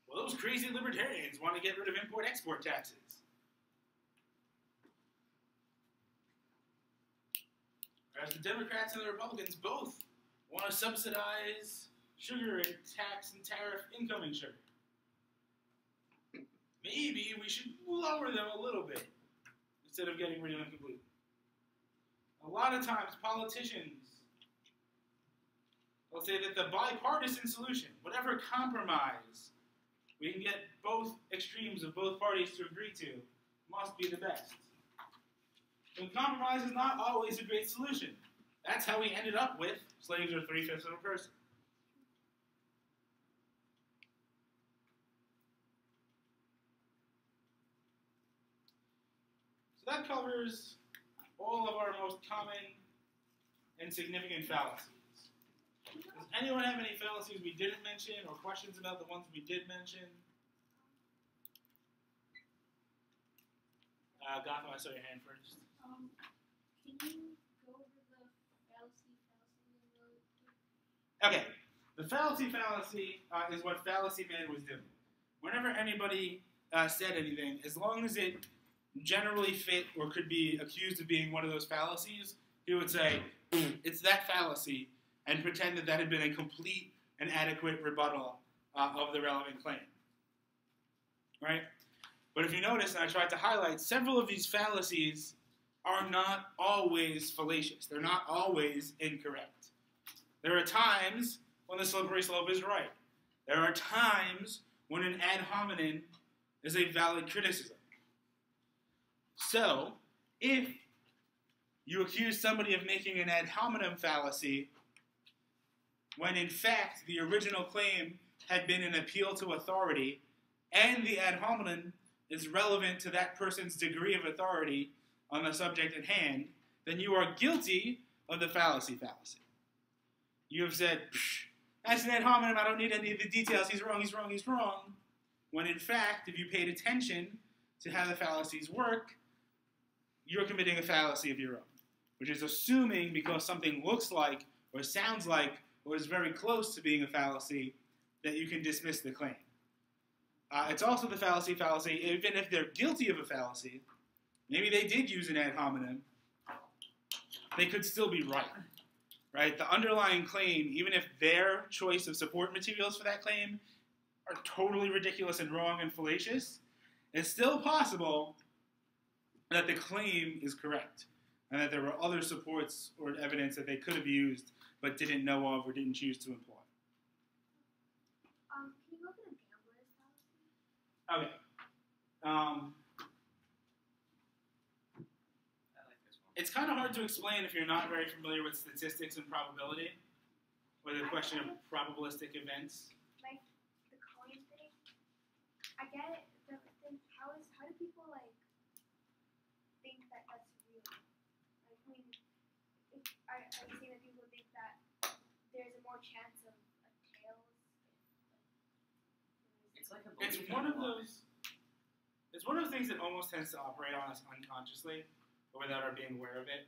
Well, those crazy libertarians want to get rid of import-export taxes. Whereas the Democrats and the Republicans both want to subsidize sugar and tax and tariff incoming sugar. Maybe we should lower them a little bit instead of getting rid of them completely. A lot of times politicians will say that the bipartisan solution, whatever compromise we can get both extremes of both parties to agree to, must be the best. But compromise is not always a great solution. That's how we ended up with slaves are 3/5 of a person. So that covers all of our most common and significant fallacies. Does anyone have any fallacies we didn't mention or questions about the ones we did mention? Gotham, I saw your hand first. Can you go over the fallacy really quick? Okay, the fallacy is what Fallacy Man was doing. Whenever anybody said anything, as long as it generally fit or could be accused of being one of those fallacies, he would say, it's that fallacy, and pretend that that had been a complete and adequate rebuttal of the relevant claim. Right? But if you notice, and I tried to highlight, several of these fallacies are not always fallacious. They're not always incorrect. There are times when the slippery slope is right. There are times when an ad hominem is a valid criticism. So, if you accuse somebody of making an ad hominem fallacy, when in fact the original claim had been an appeal to authority, and the ad hominem is relevant to that person's degree of authority on the subject at hand, then you are guilty of the fallacy. You have said, that's an ad hominem, I don't need any of the details, he's wrong. When in fact, if you paid attention to how the fallacies work, you're committing a fallacy of your own, which is assuming because something looks like or sounds like or is very close to being a fallacy that you can dismiss the claim. It's also the fallacy, even if they're guilty of a fallacy, maybe they did use an ad hominem, they could still be right? The underlying claim, even if their choice of support materials for that claim are totally ridiculous and wrong and fallacious, it's still possible that the claim is correct and that there were other supports or evidence that they could have used but didn't know of or didn't choose to employ. Can you go over the gambler's fallacy? Okay. I like this one. It's kind of hard to explain if you're not very familiar with statistics and probability, or the question of probabilistic events. Like the coin thing. I get it. The thing, how do people like think that that's real? Like, I mean, are you saying that people think that there's a more chance of a tails? It's like a It's belief one in of luck. those. It's one of the things that almost tends to operate on us unconsciously, or without our being aware of it.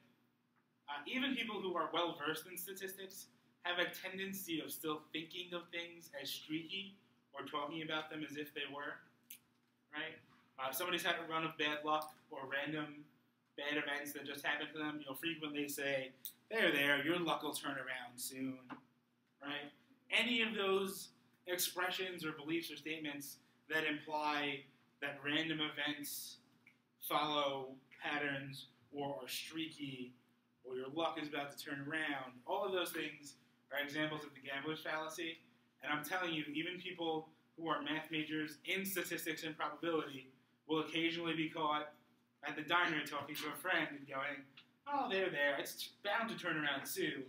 Even people who are well versed in statistics have a tendency of still thinking of things as streaky or talking about them as if they were. Right? If somebody's had a run of bad luck or random bad events that just happened to them, you'll frequently say, there, your luck will turn around soon. Right? Any of those expressions or beliefs or statements that imply that random events follow patterns or are streaky or your luck is about to turn around, all of those things are examples of the gambler's fallacy. And I'm telling you, even people who are math majors in statistics and probability will occasionally be caught at the diner talking to a friend and going, oh, there, it's bound to turn around soon.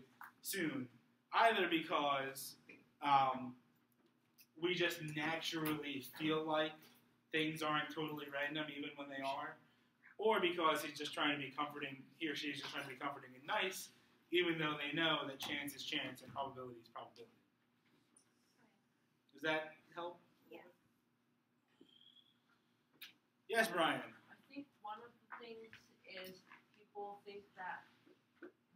Either because we just naturally feel like things aren't totally random even when they are, or because he's just trying to be comforting, he or she is just trying to be comforting and nice, even though they know that chance is chance and probability is probability. Does that help? Yeah. Yes, Brian. I think one of the things is people think that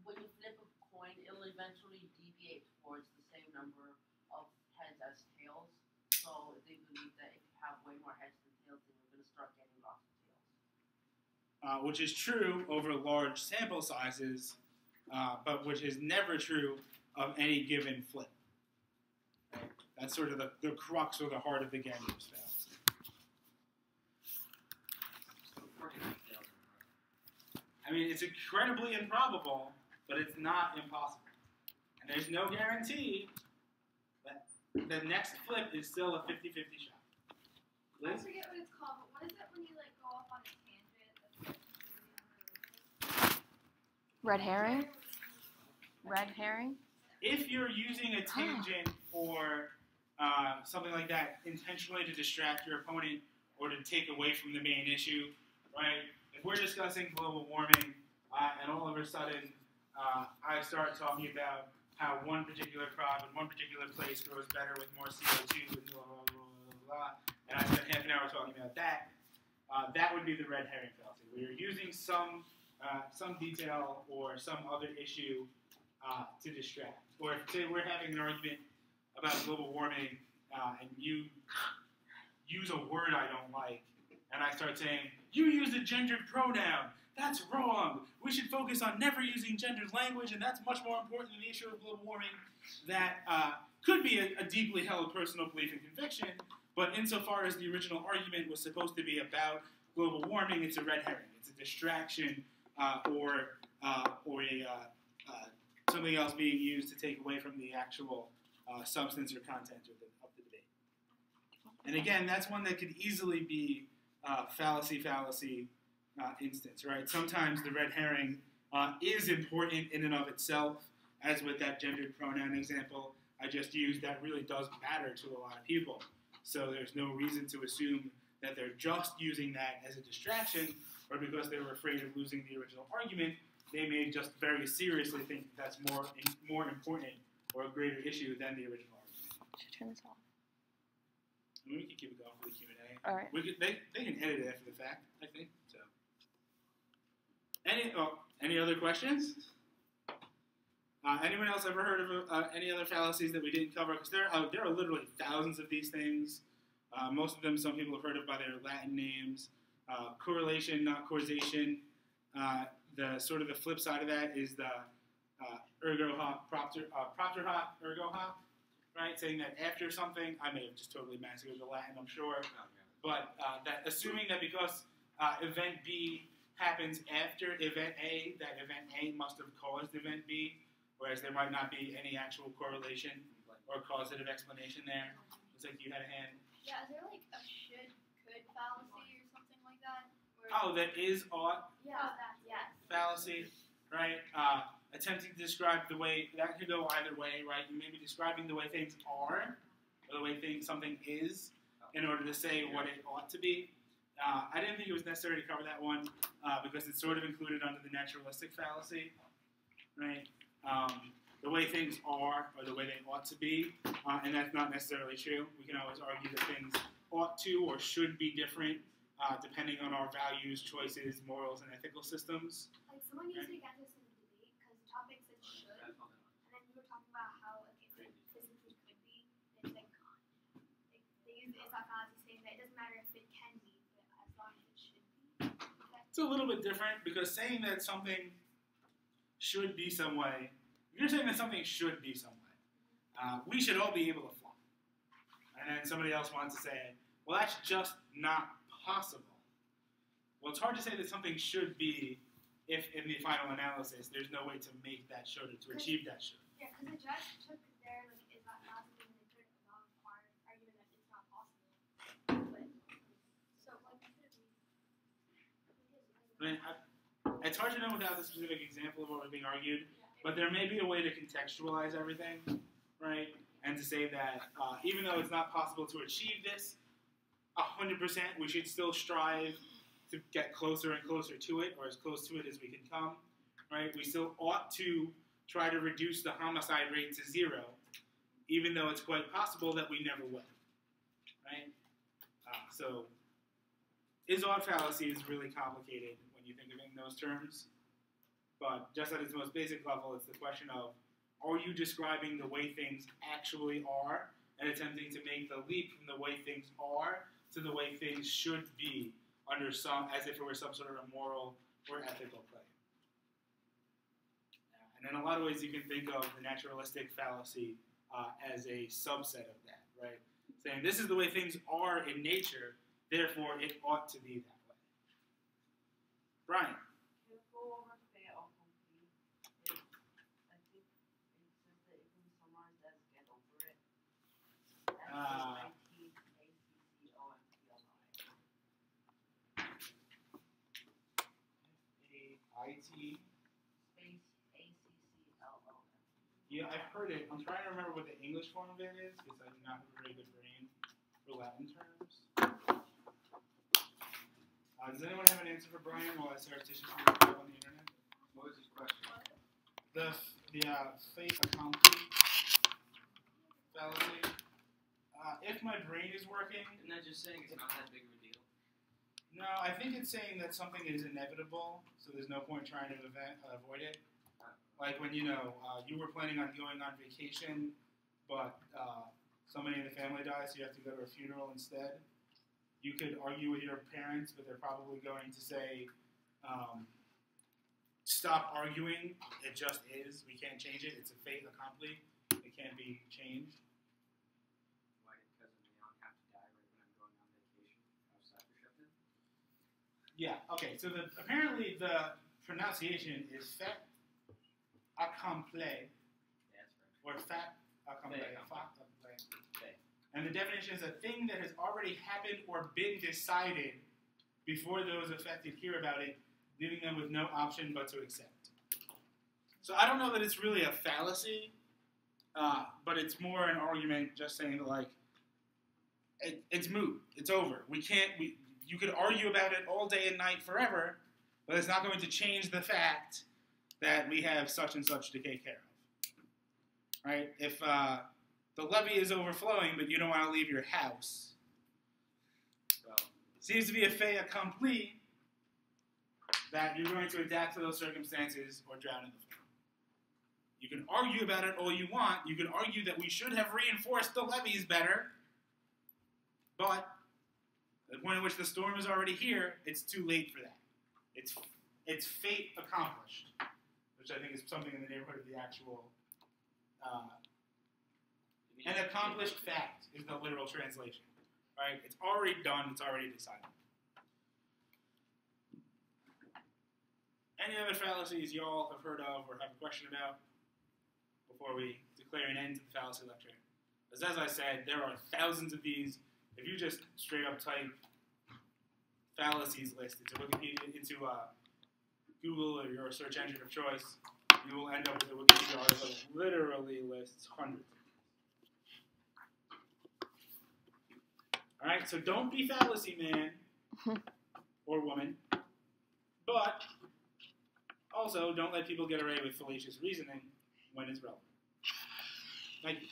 when you flip a coin, it'll eventually deviate towards the same number of heads as tails. So they believe that if you have way more heads than tails, then you're going to start getting lots of tails. Which is true over large sample sizes, but which is never true of any given flip. Right? That's sort of the crux or the heart of the gambler's fallacy. So 49 tails in a row. I mean, it's incredibly improbable, but it's not impossible. And there's no guarantee that the next flip is still a 50-50 shot. I Liz? forget what it's called, but what is it when you like go off on a tangent? That's like Red herring? Red herring? If you're using a tangent or something like that intentionally to distract your opponent or to take away from the main issue, right? If we're discussing global warming and all of a sudden I start talking about how one particular crop in one particular place grows better with more CO2 and blah, blah, blah, blah, blah, and I spent half an hour talking about that, that would be the red herring fallacy. We are using some detail or some other issue to distract. Or if, say, we're having an argument about global warming, and you use a word I don't like, and I start saying, you use a gendered pronoun. That's wrong. We should focus on never using gendered language, and that's much more important than the issue of global warming. That could be a deeply held personal belief and conviction, but insofar as the original argument was supposed to be about global warming, it's a red herring. It's a distraction or something else being used to take away from the actual substance or content of the debate. And again, that's one that could easily be fallacy instance, right? Sometimes the red herring is important in and of itself, as with that gendered pronoun example I just used. That really does matter to a lot of people. So there's no reason to assume that they're just using that as a distraction, or because they were afraid of losing the original argument, they may just very seriously think that's more important or a greater issue than the original argument. Should turn this off. I mean, we can keep it going for the Q&A. All right. They can edit it after the fact, I think. So, any other questions? Anyone else ever heard of any other fallacies that we didn't cover? Because there are literally thousands of these things. Most of them, some people have heard of by their Latin names. Correlation, not causation. The sort of the flip side of that is the ergo hop, propter hop, ergo hop, right? Saying that after something, I may have just totally massacred the Latin, I'm sure, but that assuming that because event B happens after event A, that event A must have caused event B, whereas there might not be any actual correlation or causative explanation there. Looks like you had a hand. Yeah, is there like a should-could fallacy or something like that? Oh, that is ought Yeah, yes. fallacy, right? Attempting to describe the way, that could go either way, right? You may be describing the way things are, or the way something is, in order to say what it ought to be. I didn't think it was necessary to cover that one, because it's sort of included under the naturalistic fallacy, right? The way things are, or the way they ought to be, and that's not necessarily true. We can always argue that things ought to or should be different, depending on our values, choices, morals, and ethical systems. Like someone used it against us in the debate because the topic said should, and then we were talking about how like it physically could be. It's like they use it's a fallacy saying that it doesn't matter if it can be, but as long as it should be. It's a little bit different because saying that something should be some way, if you're saying that something should be some way, we should all be able to fly. And then somebody else wants to say, well, that's just not possible. Well, it's hard to say that something should be if in the final analysis there's no way to make that should or to achieve that should. Yeah, because the judge took their like is not possible and they took a non-required argument that it's not possible. But so like could it be? I mean, it's hard to know without the specific example of what was being argued, but there may be a way to contextualize everything, right? And to say that even though it's not possible to achieve this 100%, we should still strive to get closer and closer to it, or as close to it as we can come, right? We still ought to try to reduce the homicide rate to 0, even though it's quite possible that we never will, right? So, is-ought fallacy is really complicated when you think of it in those terms, but just at its most basic level, it's the question of, are you describing the way things actually are and attempting to make the leap from the way things are to the way things should be under as if it were some sort of a moral or ethical claim. And in a lot of ways, you can think of the naturalistic fallacy as a subset of that, right? Saying this is the way things are in nature, therefore it ought to be that way. Brian. Can you go over fait accompli? I think it says that it can be summarized as get over it. IT. Space ACCLOM. Yeah, I've heard it. I'm trying to remember what the English form of it is because I do not have a very good brain for Latin terms. Does anyone have an answer for Brian while I start tissue on the internet? What was his question? The fait accompli fallacy. If my brain is working, Isn't that just saying it's not that big of a deal? No, I think it's saying that something is inevitable, so there's no point trying to avoid it. Like when, you were planning on going on vacation, but somebody in the family dies, so you have to go to a funeral instead. You could argue with your parents, but they're probably going to say, stop arguing, it just is, we can't change it, it's a fait accompli, it can't be changed. Why did cousin Leon have to die right when I'm going on vacation? How's that shifted? Yeah, okay, so apparently the pronunciation is fait accompli, Yeah, that's right. or fait accompli, Fait accompli. fait. And the definition is a thing that has already happened or been decided before those affected hear about it, leaving them with no option but to accept. So I don't know that it's really a fallacy, but it's more an argument just saying that, like, it's moot. It's over. You could argue about it all day and night forever, but it's not going to change the fact that we have such and such to take care of. Right? If the levee is overflowing, but you don't want to leave your house, So, seems to be a fait accompli that you're going to adapt to those circumstances or drown in the flood. You can argue about it all you want. You can argue that we should have reinforced the levees better, but at the point at which the storm is already here, it's too late for that. It's fate accomplished, which I think is something in the neighborhood of the actual. An accomplished fact is the literal translation, right? It's already done. It's already decided. Any other fallacies y'all have heard of or have a question about before we declare an end to the fallacy lecture? As I said, there are thousands of these. If you just straight up type fallacies list into Wikipedia, into Google or your search engine of choice, you will end up with a Wikipedia article that literally lists hundreds. All right, so don't be fallacy man or woman, but also don't let people get away with fallacious reasoning when it's relevant. Thank you.